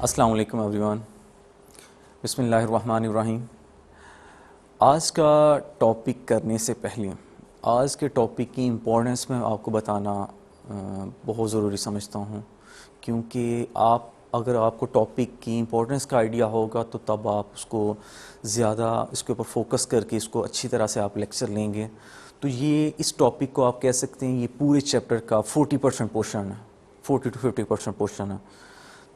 अस्सलाम वालेकुम एवरीवन। बिस्मिल्लाहिर्रहमानिर्रहीम। आज का टॉपिक करने से पहले आज के टॉपिक की इम्पोर्टेंस मैं आपको बताना बहुत ज़रूरी समझता हूँ, क्योंकि अगर आपको टॉपिक की इम्पोर्टेंस का आइडिया होगा तो तब आप उसको ज़्यादा इसके ऊपर फोकस करके इसको अच्छी तरह से आप लेक्चर लेंगे। तो ये इस टॉपिक को आप कह सकते हैं ये पूरे चैप्टर का 40% पोर्शन है, 40 to 50% पोर्शन है।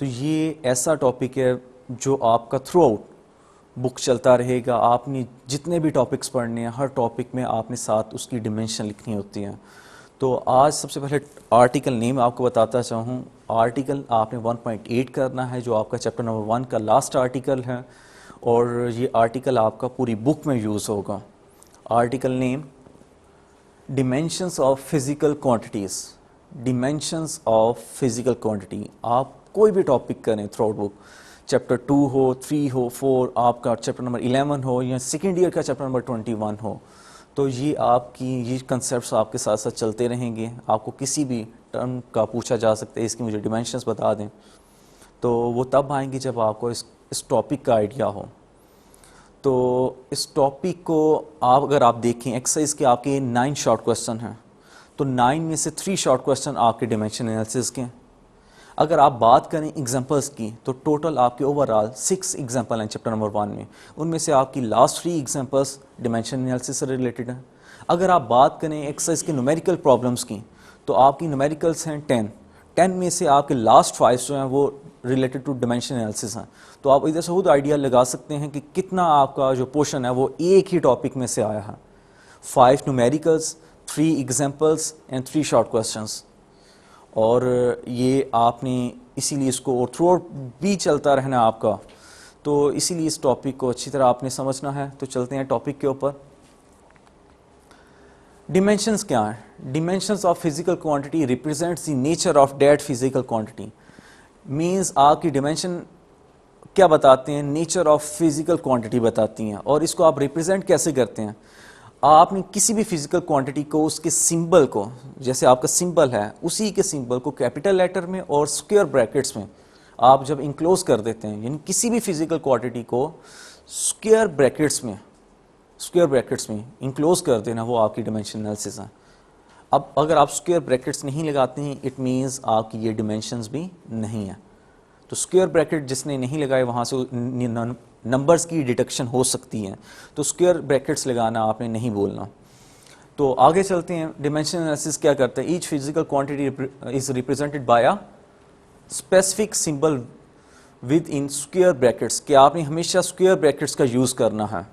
तो ये ऐसा टॉपिक है जो आपका थ्रू आउट बुक चलता रहेगा। आपने जितने भी टॉपिक्स पढ़ने हैं, हर टॉपिक में आपने साथ उसकी डिमेंशन लिखनी होती है। तो आज सबसे पहले आर्टिकल नेम आपको बताता चाहूँ। आर्टिकल आपने 1.8 करना है, जो आपका चैप्टर नंबर 1 का लास्ट आर्टिकल है, और ये आर्टिकल आपका पूरी बुक में यूज़ होगा। Article name dimensions of physical quantities. Dimensions of physical quantity. आप कोई भी टॉपिक करें थ्रू आउट बुक, चैप्टर 2 हो, 3 हो, 4, आपका चैप्टर नंबर 11 हो, या सेकेंड ईयर का चैप्टर नंबर 21 हो, तो ये कंसेप्ट्स आपके साथ साथ चलते रहेंगे। आपको किसी भी टर्म का पूछा जा सकता है, इसकी मुझे डिमेंशंस बता दें, तो वो तब आएंगी जब आपको इस टॉपिक का आइडिया हो। तो इस टॉपिक को अगर आप देखें, एक्सरसाइज के आपके 9 शॉर्ट क्वेश्चन हैं, तो 9 में से 3 शॉर्ट क्वेश्चन आपके डिमेंशन एनालिसिस के हैं। अगर आप बात करें एग्जांपल्स की, तो टोटल आपके ओवरऑल 6 एग्जांपल हैं चैप्टर नंबर 1 में। उनमें से आपकी लास्ट 3 एग्जांपल्स डिमेंशन एनालिसिस से रिलेटेड हैं। अगर आप बात करें एक्सरसाइज के न्यूमेरिकल प्रॉब्लम्स की, तो आपकी न्यूमेरिकल्स हैं 10 में से आपके लास्ट 5 जो हैं वो रिलेटेड टू डिमेंशन एनालिसिस हैं। तो आप इधर से खुद आइडिया लगा सकते हैं कि कितना आपका जो पोर्शन है वो एक ही टॉपिक में से आया है। 5 numericals, 3 examples and 3 short questions. और ये आपने इसीलिए इसको और थ्रू आउट भी चलता रहना आपका, तो इसीलिए इस टॉपिक को अच्छी तरह आपने समझना है। तो चलते हैं टॉपिक के ऊपर। डिमेंशंस क्या है? Dimensions of physical quantity represents the nature of that physical quantity. Means आपकी डिमेंशन क्या बताते हैं? नेचर ऑफ फिजिकल क्वांटिटी बताती हैं। और इसको आप रिप्रेजेंट कैसे करते हैं? आपने किसी भी फिजिकल क्वांटिटी को, उसके सिंबल को, जैसे आपका सिंबल है उसी के सिंबल को कैपिटल लेटर में और स्क्वायर ब्रैकेट्स में आप जब इंक्लोज कर देते हैं, यानी किसी भी फिजिकल क्वांटिटी को स्क्वायर ब्रैकेट्स में इंक्लोज कर देना, वो आपकी डिमेंशन एनालिसिस है। अब अगर आप स्क्वायर ब्रैकेट्स नहीं लगाते हैं, इट मीन्स आपकी ये डिमेंशंस भी नहीं है। तो स्क्वायर ब्रैकेट जिसने नहीं लगाए वहाँ से नंबर्स की डिटेक्शन हो सकती है, तो स्क्वायर ब्रैकेट्स लगाना आपने नहीं बोलना। तो आगे चलते हैं। डिमेंशन एनालिसिस क्या करता है? Each physical quantity is represented by a specific symbol with in square brackets, कि आपने हमेशा स्क्वायर ब्रैकेट्स का यूज़ करना है।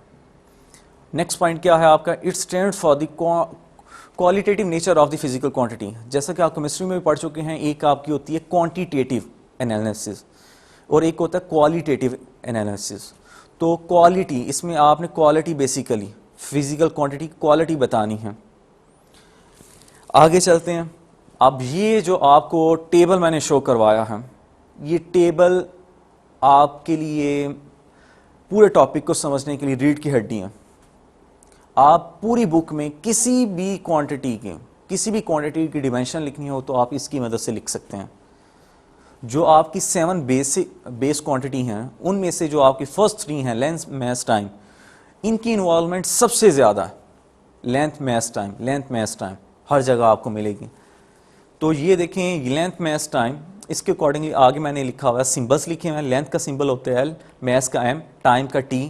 नेक्स्ट पॉइंट क्या है आपका? It stands for the qualitative nature of the physical quantity. जैसा कि आप केमिस्ट्री में भी पढ़ चुके हैं, एक आपकी होती है क्वांटिटेटिव एनालिसिस और एक होता है क्वालिटेटिव एनालिसिस। तो क्वालिटी, इसमें आपने क्वालिटी, बेसिकली फिजिकल क्वांटिटी की क्वालिटी बतानी है। आगे चलते हैं। अब ये जो आपको टेबल मैंने शो करवाया है, ये टेबल आपके लिए पूरे टॉपिक को समझने के लिए रीढ़ की हड्डी है। आप पूरी बुक में किसी भी क्वांटिटी की डिमेंशन लिखनी हो तो आप इसकी मदद से लिख सकते हैं। जो आपकी 7 बेस क्वांटिटी हैं, उनमें से जो आपकी फर्स्ट 3 हैं, लेंथ, मास, टाइम, इनकी इन्वॉल्वमेंट सबसे ज़्यादा है। लेंथ मास टाइम हर जगह आपको मिलेगी। तो ये देखें, लेंथ मास टाइम, इसके अकॉर्डिंगली आगे मैंने लिखा हुआ है, सिंबल्स लिखे हुए हैं। लेंथ का सिंबल होता है L, मास का M, टाइम का T।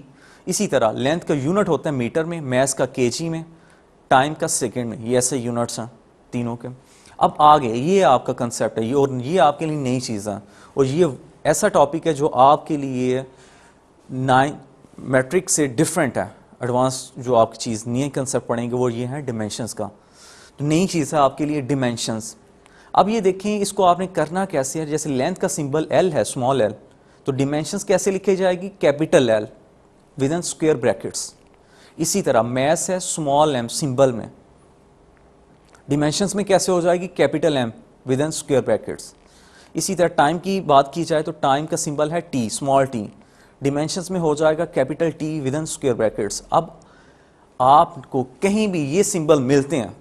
इसी तरह लेंथ का यूनिट होता है मीटर में, मास का kg में, टाइम का सेकेंड में। ये ऐसे यूनिट्स हैं तीनों के। अब आगे ये आपका कंसेप्ट है, और ये आपके लिए नई चीज़ है, और ये ऐसा टॉपिक है जो आपके लिए 9 मैट्रिक से डिफरेंट है। एडवांस जो आपकी चीज़ नई कंसेप्ट पढ़ेंगे वो ये है डिमेंशंस का। तो नई चीज़ है आपके लिए डिमेंशंस। अब ये देखें, इसको आपने करना कैसे है? जैसे लेंथ का सिंबल L है, स्मॉल l, तो डिमेंशंस कैसे लिखे जाएगी? Capital L with in square brackets. इसी तरह मैस है, स्मॉल m सिंबल में, डिमेंशंस में कैसे हो जाएगी? Capital M with in square brackets. इसी तरह टाइम की बात की जाए तो टाइम का सिंबल है T, स्मॉल t, डिमेंशंस में हो जाएगा capital T with in square brackets. अब आपको कहीं भी ये सिंबल मिलते हैं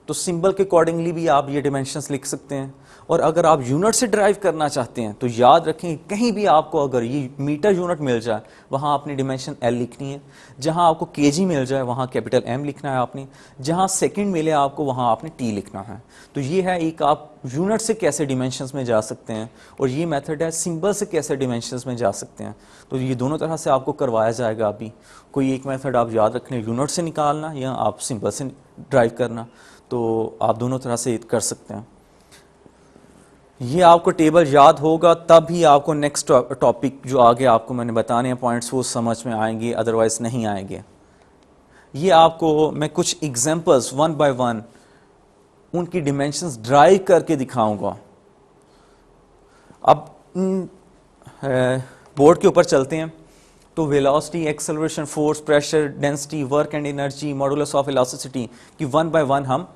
तो सिंबल के अकॉर्डिंगली भी आप ये डिमेंशंस लिख सकते हैं। और अगर आप यूनिट से ड्राइव करना चाहते हैं तो याद रखें, कहीं भी आपको अगर ये मीटर यूनिट मिल जाए वहाँ आपने डिमेंशन एल लिखनी है, जहाँ आपको केजी मिल जाए वहाँ कैपिटल एम लिखना है आपने, जहाँ सेकंड मिले आपको वहाँ आपने टी लिखना है। तो ये है एक आप यूनिट से कैसे डिमेंशंस में जा सकते हैं, और ये मेथड है सिंबल से कैसे डिमेंशंस में जा सकते हैं। तो ये दोनों तरह से आपको करवाया जाएगा। अभी कोई एक मेथड आप याद रखने, यूनिट से निकालना या आप सिंबल से ड्राइव करना, तो आप दोनों तरह से कर सकते हैं। ये आपको टेबल याद होगा तब ही आपको नेक्स्ट टॉपिक जो आगे आपको मैंने बताने हैं पॉइंट्स वो समझ में आएंगे, अदरवाइज नहीं आएंगे। ये आपको मैं कुछ एग्जांपल्स वन बाय वन उनकी डिमेंशंस ड्राइव करके दिखाऊंगा। अब बोर्ड के ऊपर चलते हैं। तो velocity, acceleration, force, pressure, density, work and energy, modulus of elasticity की वन बाय वन हम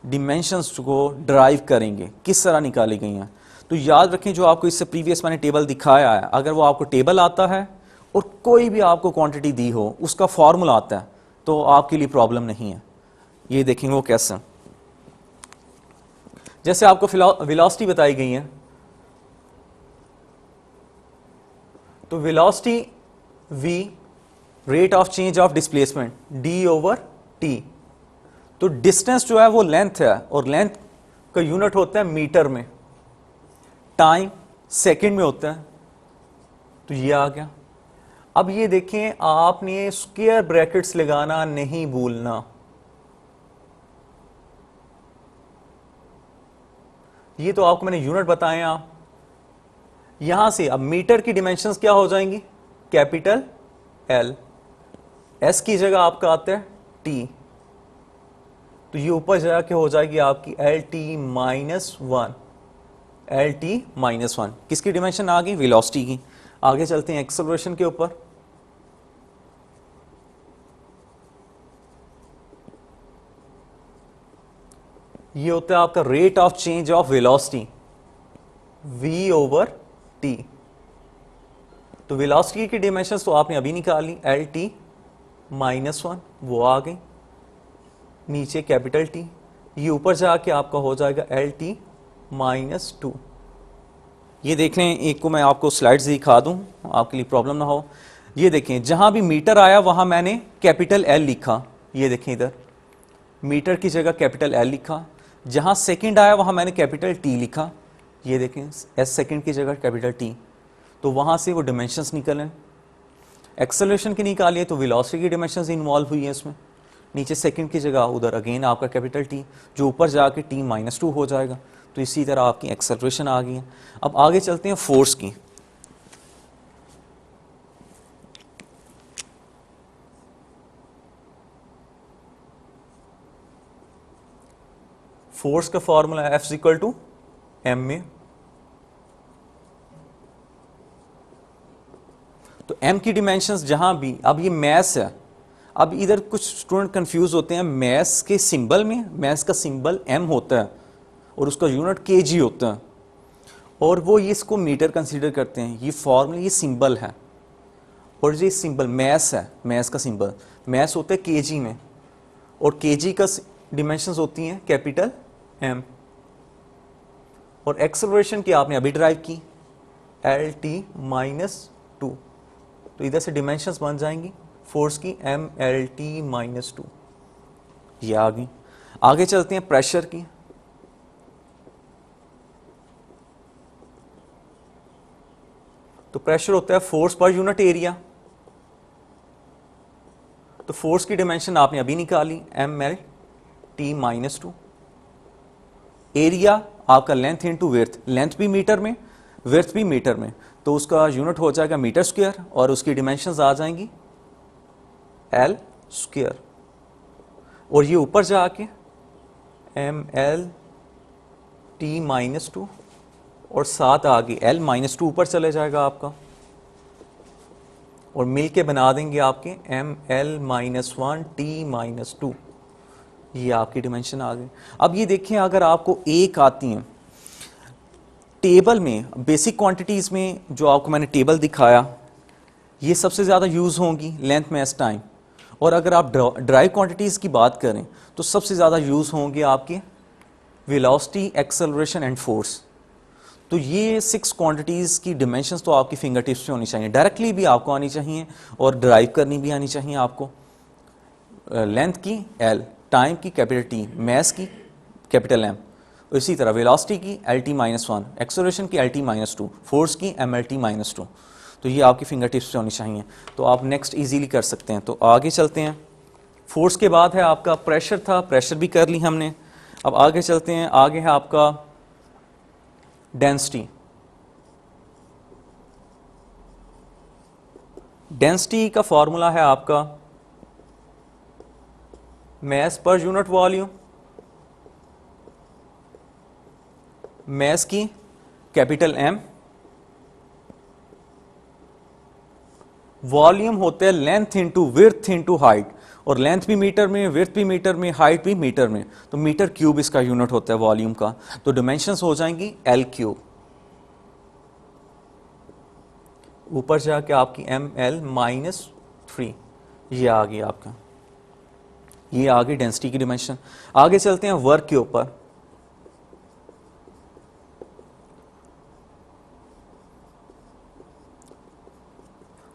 डिमेंशंस को ड्राइव करेंगे, किस तरह निकाली गई हैं। तो याद रखें, जो आपको इससे प्रीवियस मैंने टेबल दिखाया है, अगर वो आपको टेबल आता है और कोई भी आपको क्वांटिटी दी हो उसका फॉर्मूला आता है तो आपके लिए प्रॉब्लम नहीं है। ये देखेंगे वो कैसे, जैसे आपको वेलोसिटी बताई गई है, तो velocity v rate of change of displacement d/t। तो डिस्टेंस जो है वो लेंथ है, और लेंथ का यूनिट होता है मीटर में, टाइम सेकंड में होता है। तो ये आ गया। अब ये देखें, आपने स्क्वायर ब्रैकेट्स लगाना नहीं भूलना। ये तो आपको मैंने यूनिट बताए। आप यहां से अब मीटर की डिमेंशंस क्या हो जाएंगी, कैपिटल एल, एस की जगह आपका आता है टी, तो ये ऊपर जाके हो जाएगी आपकी L T minus one, L T minus one. किसकी डिमेंशन आ गई, वेलोसिटी की। आगे चलते हैं एक्सेलरेशन के ऊपर। ये होता है आपका rate of change of velocity v/t। तो वेलोसिटी की डिमेंशंस तो आपने अभी निकाली, एल टी माइनस वन वो आ गई, नीचे कैपिटल टी, ये ऊपर जाके आपका हो जाएगा एल टी माइनस टू। ये देख लें, एक को मैं आपको स्लाइड्स दिखा दूं आपके लिए प्रॉब्लम ना हो। ये देखें, जहां भी मीटर आया वहां मैंने कैपिटल एल लिखा। ये देखें, इधर मीटर की जगह कैपिटल एल लिखा, जहां सेकंड आया वहां मैंने कैपिटल टी लिखा। ये देखें, एस सेकंड की जगह कैपिटल टी, तो वहां से वो डिमेंशंस निकलें। एक्सेलरेशन की निकालिए तो वेलोसिटी की डिमेंशंस इन्वॉल्व हुई है इसमें। नीचे सेकंड की जगह उधर अगेन आपका कैपिटल टी, जो ऊपर जाके टी माइनस टू हो जाएगा। तो इसी तरह आपकी एक्सेलरेशन आ गई है। अब आगे चलते हैं फोर्स की। फोर्स का फॉर्मूला है F=m में। तो m की डिमेंशंस जहां भी, अब ये मैस है, अब इधर कुछ स्टूडेंट कंफ्यूज होते हैं, मैस के सिंबल में, मैस का सिंबल m होता है और उसका यूनिट kg होता है, और वो ये इसको मीटर कंसीडर करते हैं। ये फॉर्मूला, ये सिंबल है, और ये सिंबल मैस है, मैस का सिंबल मैस होता है kg में, और kg का डिमेंशंस होती हैं कैपिटल m। और एक्सेलरेशन की आपने अभी ड्राइव की, एल टी माइनस टू, तो इधर से डिमेंशंस बन जाएंगी फोर्स की M L T minus two. ये आ गई। आगे चलते हैं प्रेशर की। तो प्रेशर होता है फोर्स पर यूनिट एरिया। तो फोर्स की डिमेंशन आपने अभी निकाली, M L T minus two. Area आपका लेंथ इनटू विड्थ, लेंथ भी मीटर में, विड्थ भी मीटर में, तो उसका यूनिट हो जाएगा मीटर स्क्वायर, और उसकी डिमेंशंस आ जाएंगी एल स्क्वायर। और ये ऊपर जाके M L T minus two, और साथ आगे एल माइनस टू ऊपर चले जाएगा आपका, और मिल के बना देंगे आपके M L minus one T minus two. ये आपकी डिमेंशन आ गई। अब ये देखें, अगर आपको एक आती हैं टेबल में, बेसिक क्वांटिटीज़ में जो आपको मैंने टेबल दिखाया, ये सबसे ज़्यादा यूज़ होंगी लेंथ, मैस, टाइम। और अगर आप ड्राइव क्वांटिटीज़ की बात करें तो सबसे ज़्यादा यूज़ होंगे आपके वेलोसिटी, एक्सेलरेशन एंड फोर्स। तो ये 6 क्वांटिटीज़ की डिमेंशंस तो आपकी फिंगर टिप्स पे होनी चाहिए, डायरेक्टली भी आपको आनी चाहिए और ड्राइव करनी भी आनी चाहिए आपको। लेंथ की L, टाइम की कैपिटल T, मैस की कैपिटल M, इसी तरह वेलोसिटी की LT-1, एक्सेलरेशन की LT-2, फोर्स की MLT-2। तो ये आपकी फिंगर टिप्स पे होनी चाहिए, तो आप नेक्स्ट इजीली कर सकते हैं। तो आगे चलते हैं। फोर्स के बाद है आपका प्रेशर था, प्रेशर भी कर ली हमने। अब आगे चलते हैं, आगे है आपका डेंसिटी। डेंसिटी का फॉर्मूला है आपका मैस पर यूनिट वॉल्यूम, मैस की कैपिटल M, वॉल्यूम होता है length into width into height, और लेंथ भी मीटर में, विड्थ भी मीटर में, हाइट भी मीटर में, तो मीटर क्यूब इसका यूनिट होता है वॉल्यूम का। तो डिमेंशंस हो जाएंगी L3, ऊपर जाके आपकी ML-3, ये आ गई आपका, ये आ गई डेंसिटी की डिमेंशन। आगे चलते हैं वर्क के ऊपर।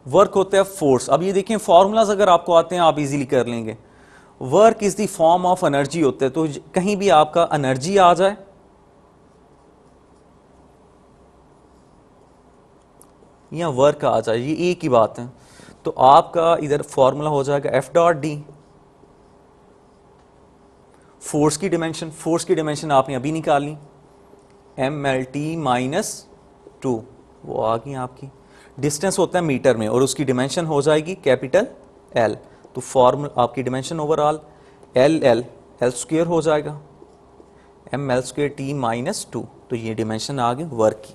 वर्क होता है फोर्स। अब ये देखें फॉर्मूलाज अगर आपको आते हैं आप इजीली कर लेंगे। Work is the form of energy होता है, तो कहीं भी आपका एनर्जी आ जाए या वर्क आ जाए, ये एक ही बात है, तो आपका इधर फॉर्मूला हो जाएगा F.D। फोर्स की डिमेंशन, फोर्स की डिमेंशन आपने अभी निकाली, MLT-2, वो आ गई आपकी। डिस्टेंस होता है मीटर में और उसकी डिमेंशन हो जाएगी कैपिटल L, तो फॉर्मूला आपकी डिमेंशन ओवरऑल L स्क्वायर हो जाएगा, ML2T-2, तो ये डिमेंशन आ गई वर्क की,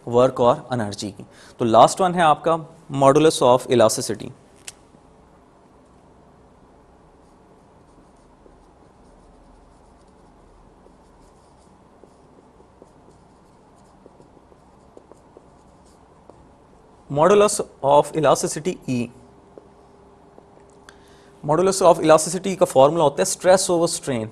वर्क और एनर्जी की। तो लास्ट वन है आपका modulus of elasticity. Modulus of elasticity E, modulus of elasticity का फॉर्मूला होता है स्ट्रेस ओवर स्ट्रेन।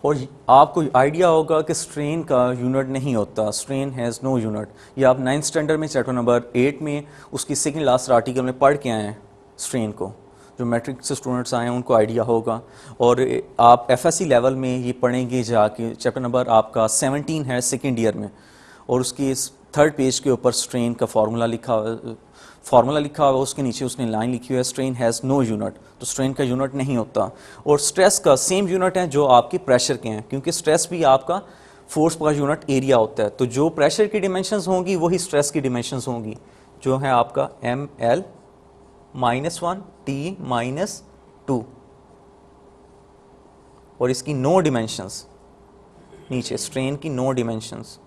और आपको आइडिया होगा कि स्ट्रेन का यूनिट नहीं होता, स्ट्रेन हैज़ नो यूनिट। ये आप 9th स्टैंडर्ड में चैप्टर नंबर 8 में उसकी सेकंड लास्ट आर्टिकल में पढ़ के आए हैं स्ट्रेन को, जो मैट्रिक से स्टूडेंट्स आए हैं उनको आइडिया होगा। और आप FSC लेवल में ये पढ़ेंगे जाके, चैप्टर नंबर आपका 17 है सेकेंड ईयर में, और उसकी 3rd पेज के ऊपर स्ट्रेन का फार्मूला लिखा हुआ, उसके नीचे उसने लाइन लिखी हुई है स्ट्रेन हैज़ नो यूनिट, तो स्ट्रेन का यूनिट नहीं होता। और स्ट्रेस का सेम यूनिट है जो आपके प्रेशर के हैं, क्योंकि स्ट्रेस भी आपका फोर्स का यूनिट एरिया होता है, तो जो प्रेशर की डिमेंशंस होंगी वही स्ट्रेस की डिमेंशंस होंगी, जो है आपका ML-1T-2, और इसकी नो डिमेंशंस नीचे, स्ट्रेन की नो डिमेंशंस।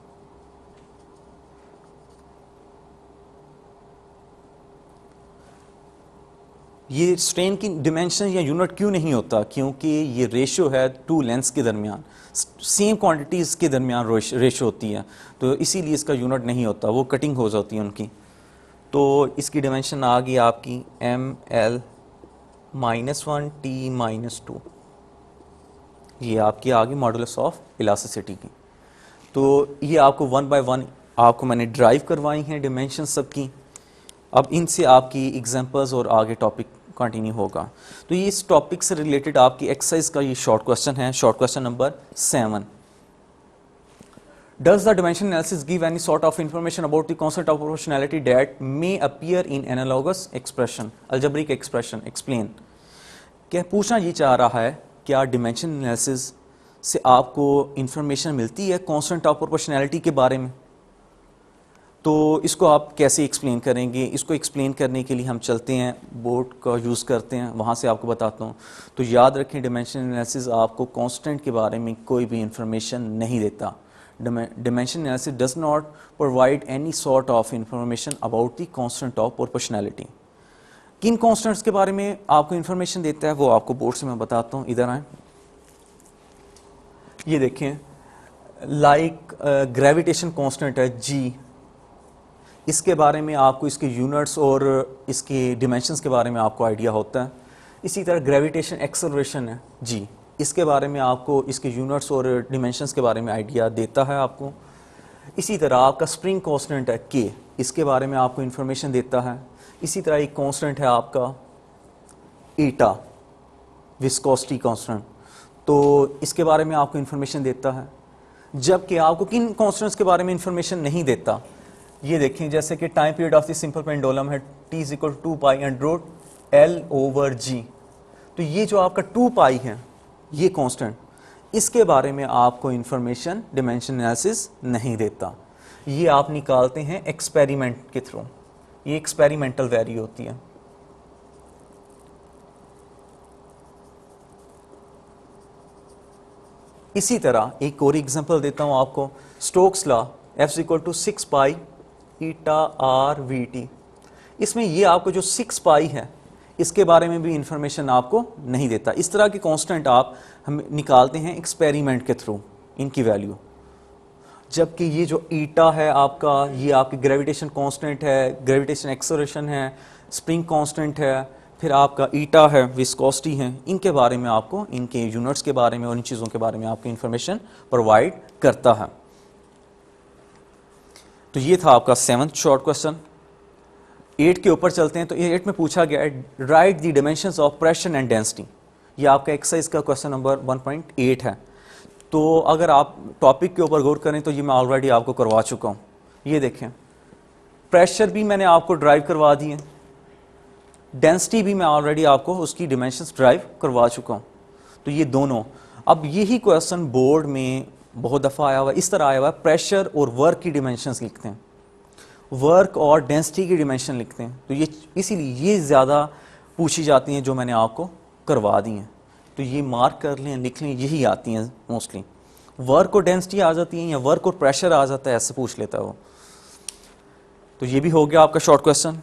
ये स्ट्रेन की डिमेंशन या यूनिट क्यों नहीं होता? क्योंकि ये रेशो है टू लेंथ्स के दरमियान, सेम क्वांटिटीज़ के दरमियान रेशो होती है, तो इसीलिए इसका यूनिट नहीं होता, वो कटिंग हो जाती है उनकी। तो इसकी डिमेंशन आ गई आपकी ML-1T-2, ये आपकी आ गई मॉडुलस ऑफ इलास्टिसिटी की। तो ये आपको 1 by 1 आपको मैंने ड्राइव करवाई हैं डिमेंशन सबकी। अब इनसे आपकी एग्जांपल्स और आगे टॉपिक कंटिन्यू होगा। तो ये इस टॉपिक से रिलेटेड आपकी एक्सरसाइज का ये शॉर्ट क्वेश्चन है, short question number 7। Does the dimension analysis give any sort of information about the concept of proportionality that may appear in analogous expression, algebraic expression? Explain. क्या पूछना ये चाह रहा है, क्या डिमेंशन एनालिसिस से आपको इंफॉर्मेशन मिलती है कांस्टेंट ऑफ प्रोपोर्शनैलिटी के बारे में? तो इसको आप कैसे एक्सप्लेन करेंगे? इसको एक्सप्लेन करने के लिए हम चलते हैं, बोर्ड का यूज़ करते हैं, वहाँ से आपको बताता हूँ। तो याद रखें, डिमेंशन एनालिसिस आपको कांस्टेंट के बारे में कोई भी इंफॉर्मेशन नहीं देता। Dimension analysis does not provide any sort of information about the constant of proportionality. किन कॉन्स्टेंट्स के बारे में आपको इंफॉर्मेशन देता है वो आपको बोर्ड से मैं बताता हूँ। इधर आए, ये देखें, लाइक ग्रेविटेशन कांस्टेंट है जी, इसके बारे में आपको इसके यूनिट्स और इसके डिमेंशंस के बारे में आपको आइडिया होता है। इसी तरह ग्रेविटेशन एक्सेलरेशन है जी, इसके बारे में आपको इसके यूनिट्स और डिमेंशंस के बारे में आइडिया देता है आपको। इसी तरह आपका स्प्रिंग कांस्टेंट है के, इसके बारे में आपको इन्फॉर्मेशन देता है। इसी तरह एक कांस्टेंट है आपका ईटा, विस्कोसिटी कांस्टेंट, तो इसके बारे में आपको इन्फॉर्मेशन देता है। जबकि आपको किन कांस्टेंट्स के बारे में इन्फॉर्मेशन नहीं देता, ये देखें, जैसे कि time period of the simple pendulum है t is equal to pi and root L over g, तो ये जो आपका 2 पाई है ये कांस्टेंट, इसके बारे में आपको इन्फॉर्मेशन डिमेंशन एनालिसिस नहीं देता। ये आप निकालते हैं एक्सपेरिमेंट के थ्रू, ये एक्सपेरिमेंटल वैल्यू होती है। इसी तरह एक और एग्जांपल देता हूं आपको, Stokes law F equal to 6 pi eta R V T, इसमें ये आपको जो 6 पाई है इसके बारे में भी इंफॉर्मेशन आपको नहीं देता। इस तरह के कांस्टेंट आप हम निकालते हैं एक्सपेरिमेंट के थ्रू इनकी वैल्यू। जबकि ये जो ईटा है आपका, ये आपकी ग्रेविटेशन कांस्टेंट है, ग्रेविटेशन एक्सेलरेशन है, स्प्रिंग कांस्टेंट है, फिर आपका ईटा है, विस्कोसिटी है, इनके बारे में आपको, इनके यूनिट्स के बारे में और इन चीज़ों के बारे में आपको इन्फॉर्मेशन प्रोवाइड करता है। तो ये था आपका 7th शॉर्ट क्वेश्चन। 8 के ऊपर चलते हैं। तो 8 में पूछा गया है right the dimensions of pressure and density. ये आपका एक्सरसाइज का क्वेश्चन नंबर 1.8 है। तो अगर आप टॉपिक के ऊपर गौर करें तो ये मैं ऑलरेडी आपको करवा चुका हूँ। ये देखें, प्रेशर भी मैंने आपको ड्राइव करवा दिए, डेंसिटी भी मैं ऑलरेडी आपको उसकी डिमेंशंस ड्राइव करवा चुका हूँ। तो ये दोनों, अब यही क्वेश्चन बोर्ड में बहुत दफ़ा आया हुआ, इस तरह आया हुआ है, प्रेशर और वर्क की डिमेंशंस लिखते हैं, वर्क और डेंसिटी की डिमेंशन लिखते हैं। तो ये इसीलिए ये ज़्यादा पूछी जाती हैं जो मैंने आपको करवा दी हैं। तो ये मार्क कर लें, लिख लें, यही आती हैं मोस्टली। वर्क और डेंसिटी आ जाती हैं या वर्क और प्रेशर आ जाता है, ऐसे पूछ लेता है वो। तो ये भी हो गया आपका शॉर्ट क्वेश्चन।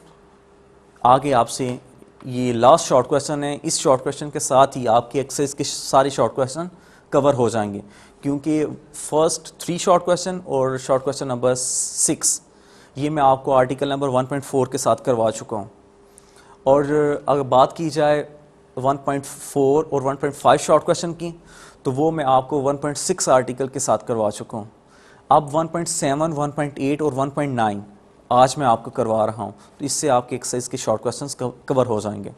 आगे आपसे ये लास्ट शॉर्ट क्वेश्चन है। इस शॉर्ट क्वेश्चन के साथ ही आपकी एक्सरसाइज के सारे शॉर्ट क्वेश्चन कवर हो जाएंगे, क्योंकि फर्स्ट 3 शॉर्ट क्वेश्चन और शॉर्ट क्वेश्चन नंबर 6 ये मैं आपको आर्टिकल नंबर 1.4 के साथ करवा चुका हूँ। और अगर बात की जाए 1.4 और 1.5 शॉर्ट क्वेश्चन की, तो वो मैं आपको 1.6 आर्टिकल के साथ करवा चुका हूँ। अब 1.7, 1.8 और 1.9 आज मैं आपको करवा रहा हूँ। तो इससे आपके एक्सरसाइज के शॉर्ट क्वेश्चंस कवर हो जाएंगे।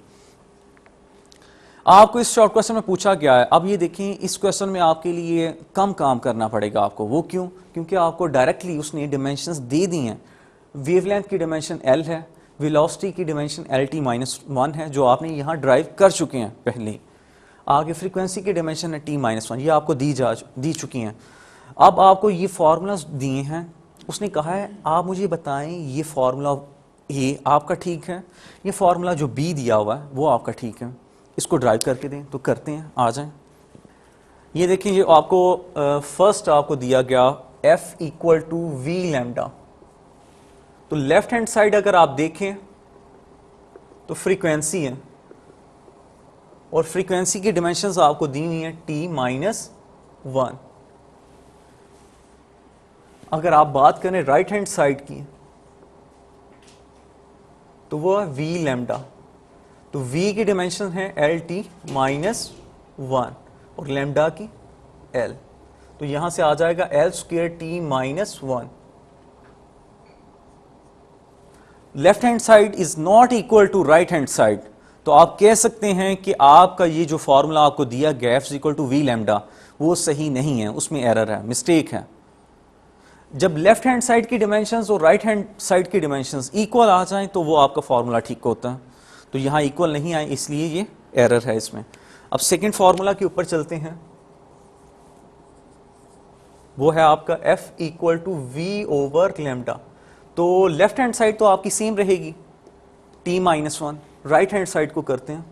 आपको इस शॉर्ट क्वेश्चन में पूछा गया है, अब ये देखें, इस क्वेश्चन में आपके लिए कम काम करना पड़ेगा आपको। वो क्यों? क्योंकि आपको डायरेक्टली उसने डिमेंशंस दे दी हैं। वेवलेंथ की डिमेंशन L है, वेलोसिटी की डिमेंशन LT-1 है, जो आपने यहाँ ड्राइव कर चुके हैं पहले। आगे फ्रीक्वेंसी की डिमेंशन है T-1, ये आपको दी चुकी हैं। अब आपको ये फार्मूलाज दिए हैं, उसने कहा है आप मुझे बताएं ये फार्मूला A आपका ठीक है, ये फार्मूला जो B दिया हुआ है वो आपका ठीक है, इसको ड्राइव करके दें। तो करते हैं, आ जाएं। ये देखिए, ये आपको फर्स्ट आपको दिया गया F equal to V lambda. तो लेफ्ट हैंड साइड अगर आप देखें तो फ्रीक्वेंसी है, और फ्रीक्वेंसी की डिमेंशंस आपको दी हुई है T-1। अगर आप बात करें राइट हैंड साइड की तो वो है V लैम्डा। तो V की डिमेंशन है LT-1 और लैम्डा की L। तो यहां से आ जाएगा L² T-1। Left hand side is not equal to right hand side. तो आप कह सकते हैं कि आपका ये जो फॉर्मूला आपको दिया गया F equal to V lambda वो सही नहीं है, उसमें एरर है, मिस्टेक है। जब लेफ्ट हैंड साइड की डिमेंशंस और राइट हैंड साइड की डिमेंशंस इक्वल आ जाएं तो वो आपका फॉर्मूला ठीक होता है। तो यहाँ इक्वल नहीं आए, इसलिए ये एरर है इसमें। अब सेकंड फॉर्मूला के ऊपर चलते हैं, वो है आपका F equal to V over lambda. तो लेफ्ट हैंड साइड तो आपकी सेम रहेगी T-1, राइट हैंड साइड को करते हैं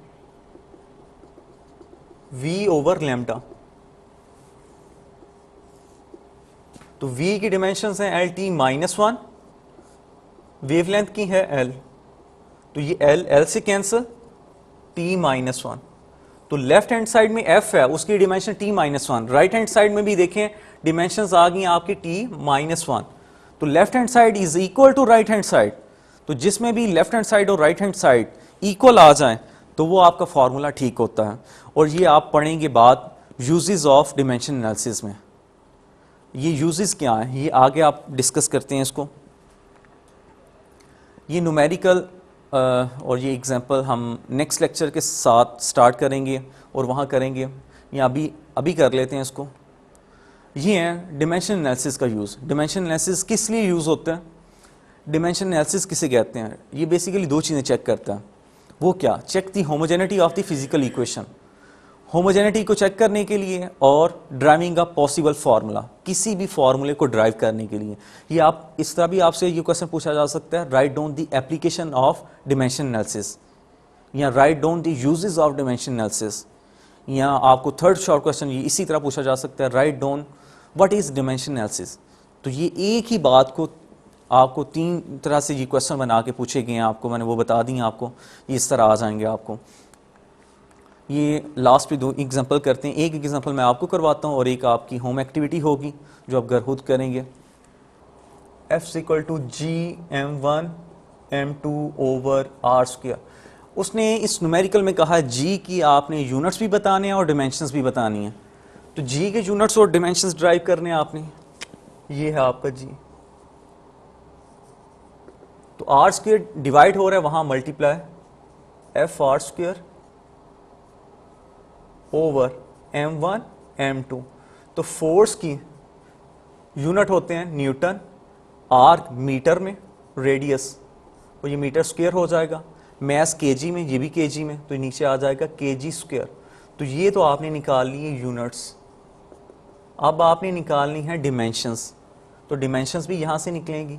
V ओवर लैम्डा। तो V की डिमेंशंस हैं LT-1, वेवलेंथ की है L, तो ये L से कैंसिल T-1। तो लेफ्ट हैंड साइड में f है, उसकी dimension t-1। Right hand side में भी देखें डिमेंशंस आ गई आपकी t-1। तो left hand side is equal to right hand side. तो जिसमें भी लेफ्ट हैंड साइड और राइट हैंड साइड इक्वल आ जाए तो वो आपका फॉर्मूला ठीक होता है। और ये आप पढ़ेंगे बाद यूजेस ऑफ डिमेंशन एनालिसिस में। ये यूजेस क्या हैं ये आगे आप डिस्कस करते हैं इसको। ये न्यूमेरिकल और ये एग्जांपल हम नेक्स्ट लेक्चर के साथ स्टार्ट करेंगे और वहाँ करेंगे, या अभी कर लेते हैं इसको। ये है डिमेंशन एनालिसिस का यूज़। डिमेंशन एनालिसिस किस लिए यूज़ होता है, डिमेंशन एनालिसिस किसे कहते हैं? ये बेसिकली दो चीज़ें चेक करता है। वो क्या? Check the homogeneity of the physical equation, homogeneity को चेक करने के लिए, और ड्राइविंग अ पॉसिबल फार्मूला, किसी भी फार्मूले को ड्राइव करने के लिए। ये आप इस तरह भी आपसे ये क्वेश्चन पूछा जा सकता है, write down the application of dimension analysis, या write down the uses of dimension analysis. या आपको थर्ड शॉर्ट क्वेश्चन ये इसी तरह पूछा जा सकता है, write down what is dimension analysis. तो ये एक ही बात को आपको तीन तरह से ये क्वेश्चन बना के पूछे गए हैं, आपको मैंने वो बता दी आपको, ये इस तरह आ जाएंगे आपको। ये लास्ट पे दो एग्जांपल करते हैं, एक एग्जांपल मैं आपको करवाता हूँ और एक आपकी होम एक्टिविटी होगी जो आप घर खुद करेंगे। F = g(m1 m2 over r²). उसने इस न्यूमेरिकल में कहा g की आपने यूनिट्स भी बताने हैं और डिमेंशंस भी बतानी है। तो g के यूनिट्स और डिमेंशंस ड्राइव करने हैं आपने। ये है आपका g, तो r² डिवाइड हो रहा है, वहाँ multiply f(r²) over m1 m2। तो फोर्स की यूनिट होते हैं न्यूटन, आर मीटर में, रेडियस और ये मीटर स्क्वायर हो जाएगा, मैस केजी में, ये भी केजी में, तो नीचे आ जाएगा kg²। तो ये तो आपने निकाल ली है यूनिट्स। अब आपने निकालनी है डिमेंशंस, तो डिमेंशंस भी यहाँ से निकलेंगी।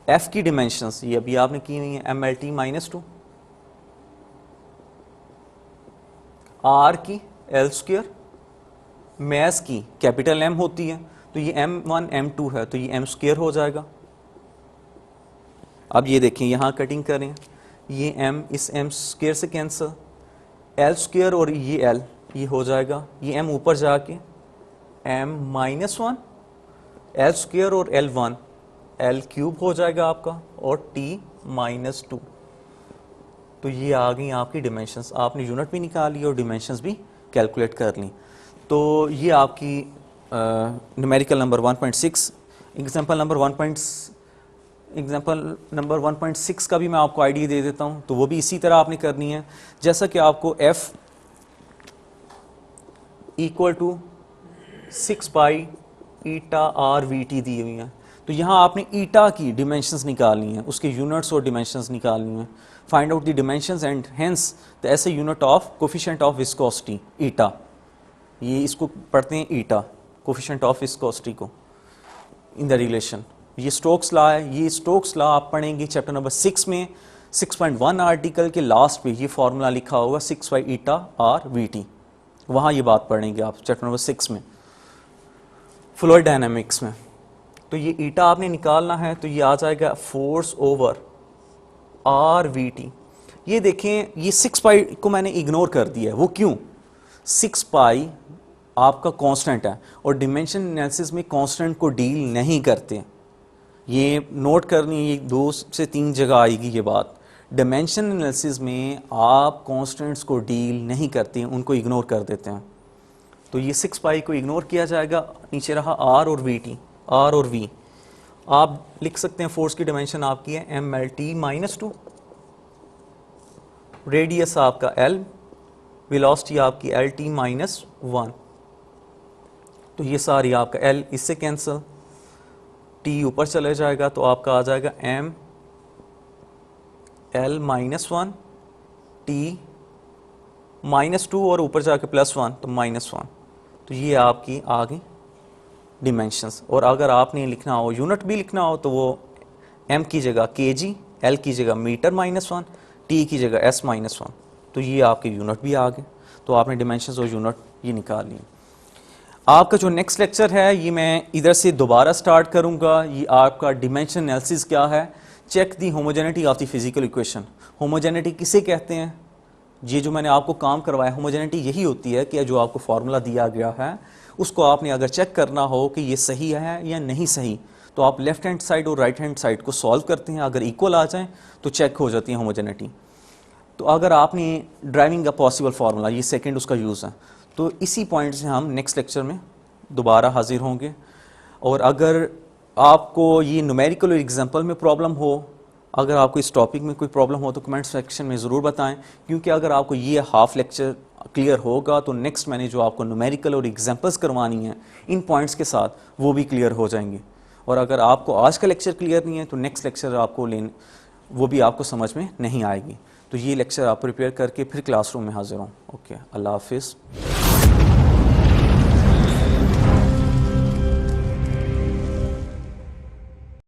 f की डिमेंशंस ये अभी आपने की हुई है, mLT-2, r की L², मैस की कैपिटल M होती है, तो ये m1 m2 है, तो ये m² हो जाएगा। अब ये देखें यहाँ कटिंग करें, ये m इस m² से कैंसिल, L² और ये L ये हो जाएगा, ये m ऊपर जाके m-1, L² और L1 L³ हो जाएगा आपका, और T-2। तो ये आ गई आपकी डिमेंशंस। आपने यूनिट भी निकाल ली और डिमेंशंस भी कैलकुलेट कर ली। तो ये आपकी न्यूमेरिकल नंबर 1.6। एग्जांपल नंबर 1.6 का भी मैं आपको आइडिया दे देता हूँ, तो वो भी इसी तरह आपने करनी है। जैसा कि आपको f = 6π(η)r(vt) दी हुई है, तो यहाँ आपने ईटा की डिमेंशंस निकालनी है, उसके यूनिट्स और डिमेंशंस निकालनी है। Find out the dimensions and hence the SI unit of coefficient of viscosity, eta. ये इसको पढ़ते हैं ईटा, कोफिशिएंट ऑफ विस्कोसिटी को इन द रिलेशन। ये स्टोक्स लॉ है। ये स्टोक्स लॉ आप पढ़ेंगे चैप्टर नंबर 6 में, 6.1 आर्टिकल के लास्ट पे ये फॉर्मूला लिखा होगा 6π(η)r(vt). वहाँ ये बात पढ़ेंगे आप चैप्टर नंबर 6 में, फ्लूइड डायनामिक्स में। तो ये ईटा आपने निकालना है, तो ये आ जाएगा फोर्स ओवर r(vt). ये देखें, ये 6π को मैंने इग्नोर कर दिया है। वो क्यों? 6π आपका कांस्टेंट है और डिमेंशन एनालिसिस में कांस्टेंट को डील नहीं करते। ये नोट करनी, ये 2 से 3 जगह आएगी ये बात। डिमेंशन एनालिसिस में आप कांस्टेंट्स को डील नहीं करते हैं, उनको इग्नोर कर देते हैं। तो ये 6π को इग्नोर किया जाएगा। नीचे रहा r और vt, r और v। आप लिख सकते हैं फोर्स की डिमेंशन आपकी है mLT-2, रेडियस आपका L, वेलोसिटी आपकी LT-1। तो ये सारी आपका L इससे कैंसिल, T ऊपर चले जाएगा, तो आपका आ जाएगा mL-1 T-2 और ऊपर जाके +1, तो -1। तो ये आपकी आ गई डिमेंशंस। और अगर आपने लिखना हो, यूनिट भी लिखना हो, तो वो m की जगह kg, L की जगह मीटर -1, T की जगह S-1। तो ये आपके यूनिट भी आ गए। तो आपने डिमेंशंस और यूनिट ये निकाल लिए। आपका जो नेक्स्ट लेक्चर है ये मैं इधर से दोबारा स्टार्ट करूंगा। ये आपका डिमेंशन एनालिसिस क्या है, check the homogeneity of the physical equation. Homogeneity किसे कहते हैं? ये जो मैंने आपको काम करवाया, होमोजेनिटी यही होती है कि जो आपको फार्मूला दिया गया है उसको आपने अगर चेक करना हो कि ये सही है या नहीं सही, तो आप लेफ्ट हैंड साइड और राइट हैंड साइड को सॉल्व करते हैं, अगर इक्वल आ जाएं तो चेक हो जाती है होमोजेनिटी। तो अगर आपने ड्राइविंग का पॉसिबल फार्मूला, ये सेकंड उसका यूज़ है, तो इसी पॉइंट से हम नेक्स्ट लेक्चर में दोबारा हाजिर होंगे। और अगर आपको ये न्यूमेरिकल और एग्जाम्पल में प्रॉब्लम हो, अगर आपको इस टॉपिक में कोई प्रॉब्लम हो तो कमेंट सेक्शन में ज़रूर बताएं, क्योंकि अगर आपको ये हाफ लेक्चर क्लियर होगा तो नेक्स्ट मैंने जो आपको न्यूमेरिकल और एग्जाम्पल्स करवानी है इन पॉइंट्स के साथ, वो भी क्लियर हो जाएंगे। और अगर आपको आज का लेक्चर क्लियर नहीं है तो नेक्स्ट लेक्चर आपको वो भी आपको समझ में नहीं आएगी। तो ये लेक्चर आप प्रिपेयर करके फिर क्लासरूम में हाजिर हों। ओके, अल्लाह हाफिज़।